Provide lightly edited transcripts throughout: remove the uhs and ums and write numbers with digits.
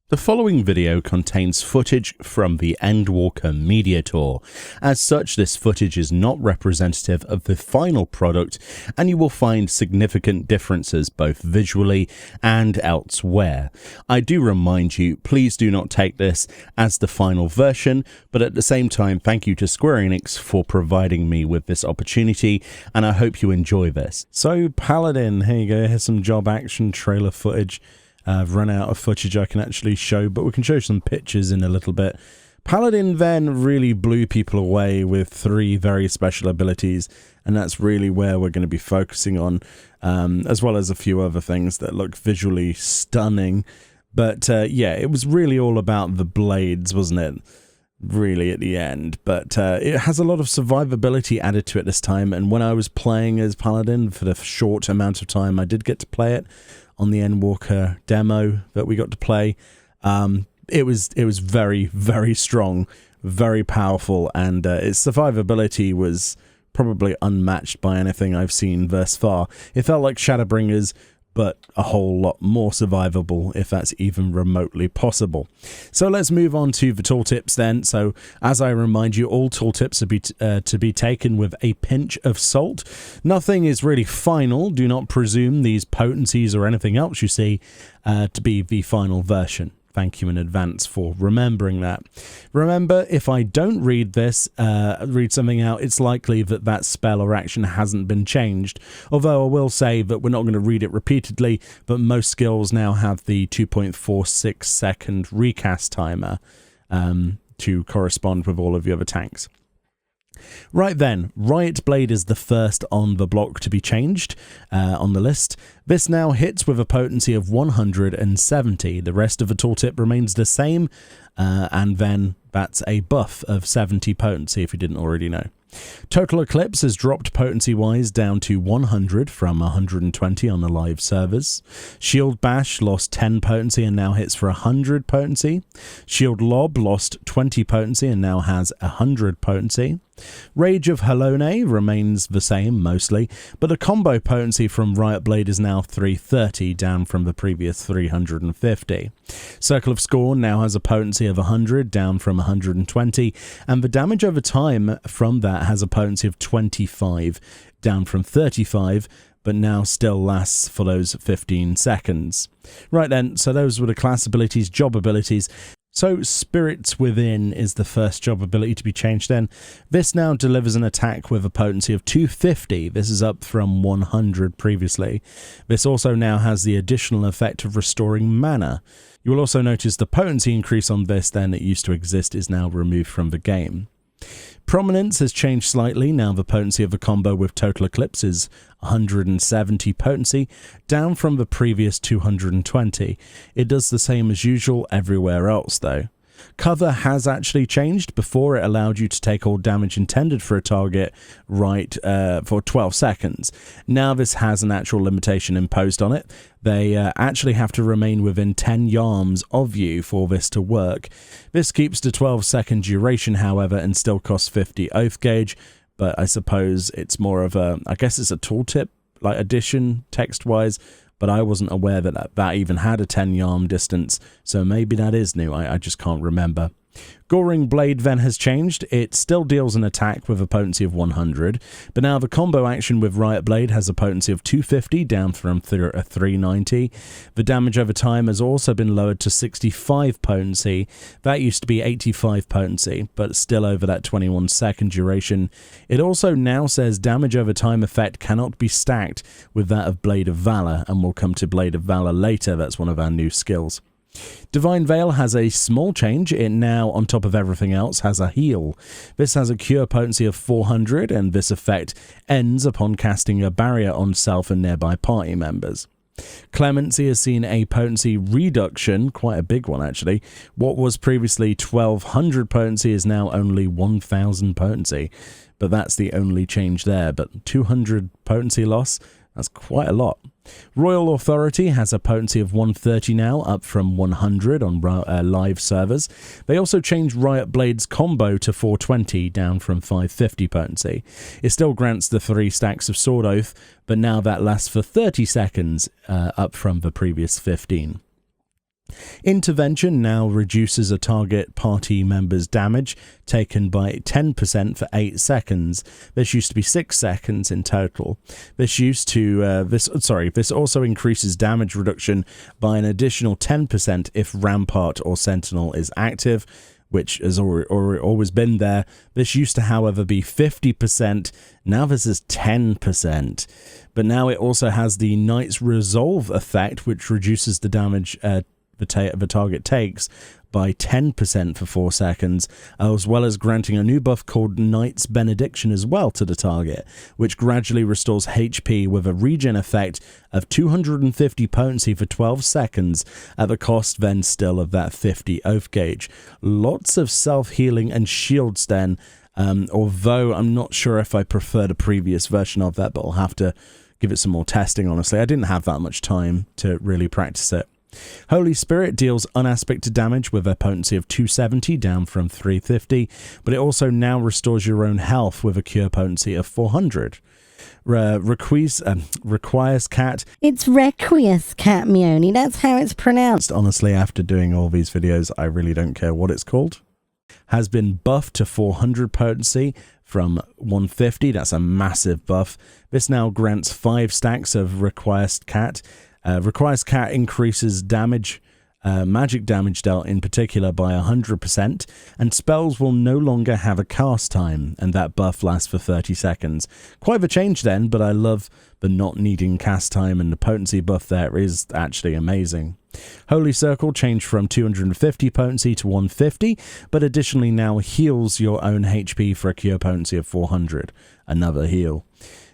The following video contains footage from the Endwalker Media Tour. As such, this footage is not representative of the final product, and you will find significant differences both visually and elsewhere. I do remind you, please do not take this as the final version, but at the same time, thank you to Square Enix for providing me with this opportunity, and I hope you enjoy this. So, Paladin, here you go, here's some job action trailer footage. I've run out of footage I can actually show, but we can show some pictures in a little bit. Paladin then really blew people away with 3 very special abilities, and that's really where we're going to be focusing on, as well as a few other things that look visually stunning. But yeah, it was really all about the blades, wasn't it? Really at the end, but it has a lot of survivability added to it this time, and when I was playing as Paladin for the short amount of time I did get to play it on the Endwalker demo that we got to play, it was very, very strong, very powerful, and its survivability was probably unmatched by anything I've seen thus far. It felt like Shadowbringers, but a whole lot more survivable, if that's even remotely possible. So let's move on to the tooltips then. So as I remind you, all tooltips are to be taken with a pinch of salt. Nothing is really final. Do not presume these potencies or anything else you see to be the final version. Thank you in advance for remembering that. Remember, if I don't read this, read something out, it's likely that that spell or action hasn't been changed. Although I will say that we're not going to read it repeatedly, but most skills now have the 2.46 second recast timer to correspond with all of the other tanks. Right then, Riot Blade is the first on the block to be changed on the list. This now hits with a potency of 170. The rest of the tooltip remains the same, and then that's a buff of 70 potency if you didn't already know. Total Eclipse has dropped potency-wise down to 100 from 120 on the live servers. Shield Bash lost 10 potency and now hits for 100 potency. Shield Lob lost 20 potency and now has 100 potency. Rage of Halone remains the same mostly, but the combo potency from Riot Blade is now 330, down from the previous 350. Circle of Scorn now has a potency of 100, down from 120, and the damage over time from that has a potency of 25, down from 35, but now still lasts for those 15 seconds. Right then, so those were the class abilities, job abilities. So Spirits Within is the first job ability to be changed then. This now delivers an attack with a potency of 250. This is up from 100 previously. This also now has the additional effect of restoring mana. You will also notice the potency increase on this then that used to exist is now removed from the game. Prominence has changed slightly. Now the potency of the combo with Total Eclipse is 170 potency, down from the previous 220. It does the same as usual everywhere else though. Cover has actually changed. Before, it allowed you to take all damage intended for a target for 12 seconds. Now this has an actual limitation imposed on it. They actually have to remain within 10 yards of you for this to work. This keeps the 12-second duration, however, and still costs 50 oath gauge, but I suppose it's more of a, I guess it's a tooltip like addition text-wise, but I wasn't aware that even had a 10-yard distance, so maybe that is new, I just can't remember. Goring Blade then has changed. It still deals an attack with a potency of 100, but now the combo action with Riot Blade has a potency of 250, down from 390. The damage over time has also been lowered to 65 potency. That used to be 85 potency, but still over that 21-second duration. It also now says damage over time effect cannot be stacked with that of Blade of Valor, and we'll come to Blade of Valor later. That's one of our new skills. Divine Veil has a small change. It now, on top of everything else, has a heal. This has a cure potency of 400, and this effect ends upon casting a barrier on self and nearby party members. Clemency has seen a potency reduction, quite a big one actually. What was previously 1200 potency is now only 1000 potency, but that's the only change there. But 200 potency loss, that's quite a lot. Royal Authority has a potency of 130 now, up from 100 on live servers. They also changed Riot Blade's combo to 420, down from 550 potency. It still grants the 3 stacks of Sword Oath, but now that lasts for 30 seconds, up from the previous 15. Intervention now reduces a target party member's damage taken by 10% for 8 seconds. This used to be 6 seconds in total. This also increases damage reduction by an additional 10% if Rampart or Sentinel is active, which has always been there. This used to, however, be 50%. Now this is 10%. But now it also has the Knight's Resolve effect, which reduces the damage the target takes by 10% for 4 seconds, as well as granting a new buff called Knight's Benediction as well to the target, which gradually restores HP with a regen effect of 250 potency for 12 seconds at the cost then still of that 50 oath gauge. Lots of self-healing and shields then, although I'm not sure if I prefer the previous version of that, but I'll have to give it some more testing, honestly. I didn't have that much time to really practice it. Holy Spirit deals unaspected damage with a potency of 270 down from 350, but it also now restores your own health with a cure potency of 400. Requires cat. It's Requies cat, Meoni. That's how it's pronounced. Honestly, after doing all these videos, I really don't care what it's called. Has been buffed to 400 potency from 150. That's a massive buff. This now grants 5 stacks of Requires cat. Requires cat increases damage, magic damage dealt in particular, by 100%, and spells will no longer have a cast time, and that buff lasts for 30 seconds. Quite a change then, but I love the not needing cast time, and the potency buff there is actually amazing. Holy Circle changed from 250 potency to 150, but additionally now heals your own HP for a cure potency of 400. Another heal.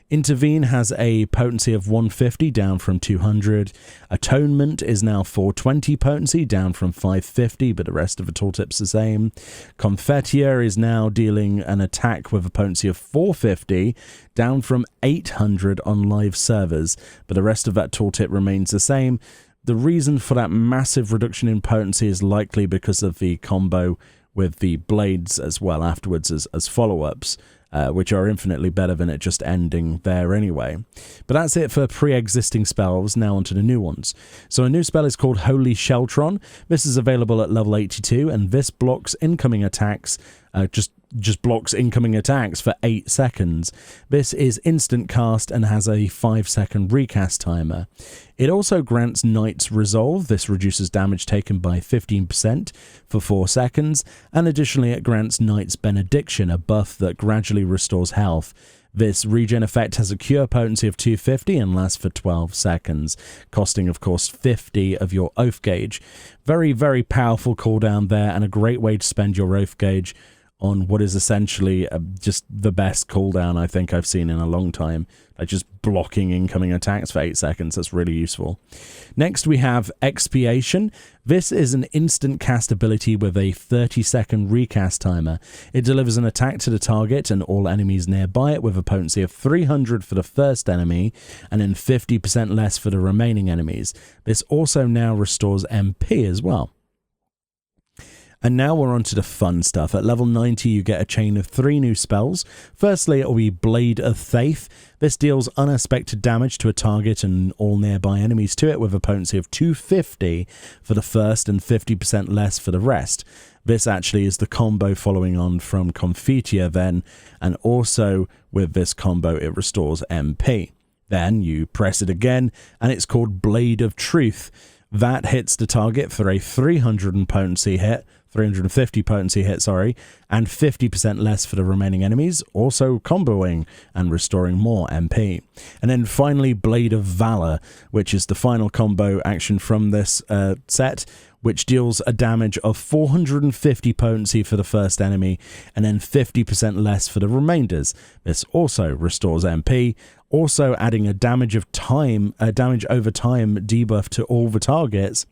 Intervene has a potency of 150 down from 200. Atonement is now 420 potency down from 550, but the rest of the tooltip's the same. Confetier is now dealing an attack with a potency of 450 down from 800 on live servers, but the rest of that tooltip remains the same. The reason for that massive reduction in potency is likely because of the combo with the blades as well afterwards as follow-ups. Which are infinitely better than it just ending there anyway. But that's it for pre-existing spells. Now onto the new ones. So a new spell is called Holy Sheltron. This is available at level 82, and this blocks incoming attacks, just blocks incoming attacks for 8 seconds. This is instant cast and has a 5-second recast timer. It also grants Knight's Resolve. This reduces damage taken by 15% for 4 seconds, and additionally it grants Knight's Benediction, a buff that gradually restores health. This regen effect has a cure potency of 250 and lasts for 12 seconds, costing of course 50 of your oath gauge. Very, very powerful cooldown there, and a great way to spend your oath gauge on what is essentially just the best cooldown I think I've seen in a long time. Like just blocking incoming attacks for 8 seconds. That's really useful. Next we have Expiation. This is an instant cast ability with a 30-second recast timer. It delivers an attack to the target and all enemies nearby it with a potency of 300 for the first enemy and then 50% less for the remaining enemies. This also now restores MP as well. And now we're on to the fun stuff. At level 90, you get a chain of 3 new spells. Firstly, it will be Blade of Faith. This deals unaspected damage to a target and all nearby enemies to it with a potency of 250 for the first and 50% less for the rest. This actually is the combo following on from Confiteor then, and also with this combo it restores MP. Then you press it again, and it's called Blade of Truth. That hits the target for a 350 potency hit, and 50% less for the remaining enemies, also comboing and restoring more MP. And then finally, Blade of Valor, which is the final combo action from this set, which deals a damage of 450 potency for the first enemy, and then 50% less for the remainders. This also restores MP, also adding a damage over time debuff to all the targets.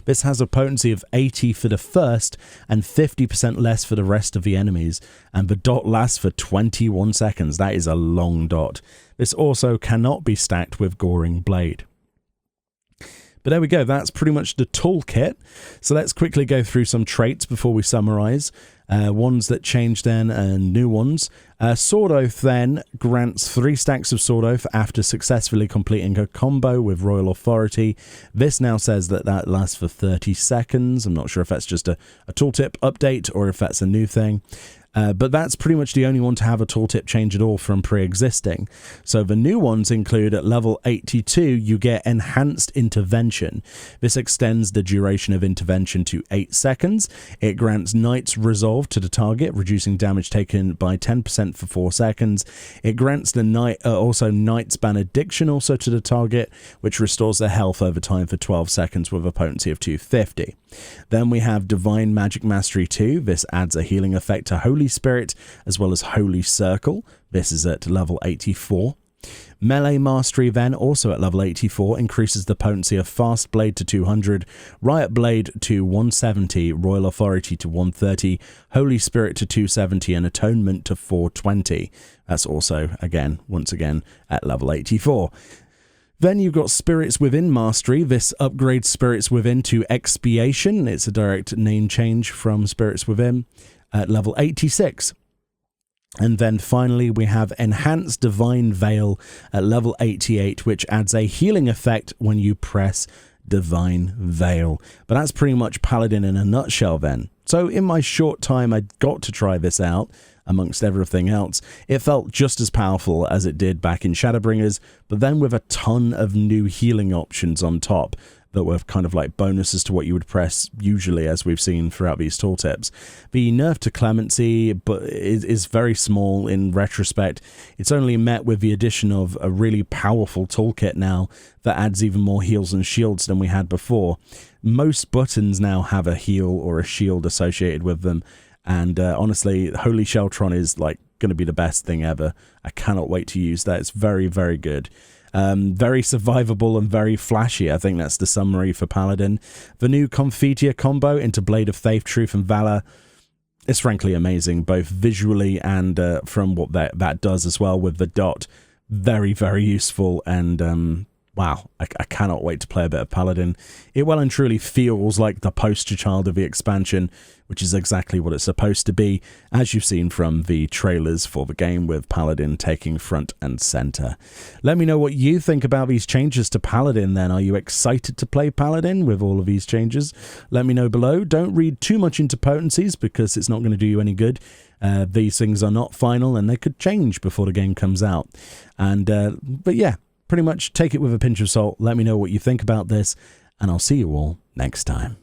This has a potency of 80 for the first and 50% less for the rest of the enemies, and the dot lasts for 21 seconds. That is a long dot. This also cannot be stacked with Goring Blade. But there we go. That's pretty much the toolkit. So let's quickly go through some traits before we summarize. Ones that change then and new ones. Sword Oath then grants 3 stacks of Sword Oath after successfully completing a combo with Royal Authority. This now says that that lasts for 30 seconds. I'm not sure if that's just a tooltip update or if that's a new thing. But that's pretty much the only one to have a tooltip change at all from pre-existing. So the new ones include at level 82, you get Enhanced Intervention. This extends the duration of intervention to 8 seconds. It grants Knight's Resolve to the target, reducing damage taken by 10% for 4 seconds. It grants the also Knight's Benediction also to the target, which restores their health over time for 12 seconds with a potency of 250. Then we have Divine Magic Mastery 2. This adds a healing effect to Holy Spirit as well as Holy Circle. This is at level 84. Melee Mastery then, also at level 84, increases the potency of Fast Blade to 200, Riot Blade to 170, Royal Authority to 130, Holy Spirit to 270, and Atonement to 420. That's also, once again, at level 84. Then you've got Spirits Within Mastery. This upgrades Spirits Within to Expiation. It's a direct name change from Spirits Within at level 86. And then finally we have Enhanced Divine Veil at level 88, which adds a healing effect when you press Divine Veil. But that's pretty much Paladin in a nutshell then. So in my short time I got to try this out, amongst everything else, it felt just as powerful as it did back in Shadowbringers, but then with a ton of new healing options on top that were kind of like bonuses to what you would press usually, as we've seen throughout these tooltips. The nerf to Clemency is very small in retrospect. It's only met with the addition of a really powerful toolkit now that adds even more heals and shields than we had before. Most buttons now have a heal or a shield associated with them, and honestly, Holy Sheltron is like going to be the best thing ever. I cannot wait to use that. It's very, very good. Very survivable and very flashy. I think that's the summary for Paladin. The new Confitia combo into Blade of Faith, Truth and Valor is frankly amazing, both visually and from what that does as well with the dot. Very, very useful, and wow, I cannot wait to play a bit of Paladin. It well and truly feels like the poster child of the expansion, which is exactly what it's supposed to be, as you've seen from the trailers for the game with Paladin taking front and center. Let me know what you think about these changes to Paladin then. Are you excited to play Paladin with all of these changes? Let me know below. Don't read too much into potencies because it's not going to do you any good. These things are not final and they could change before the game comes out. But yeah, pretty much take it with a pinch of salt. Let me know what you think about this, and I'll see you all next time.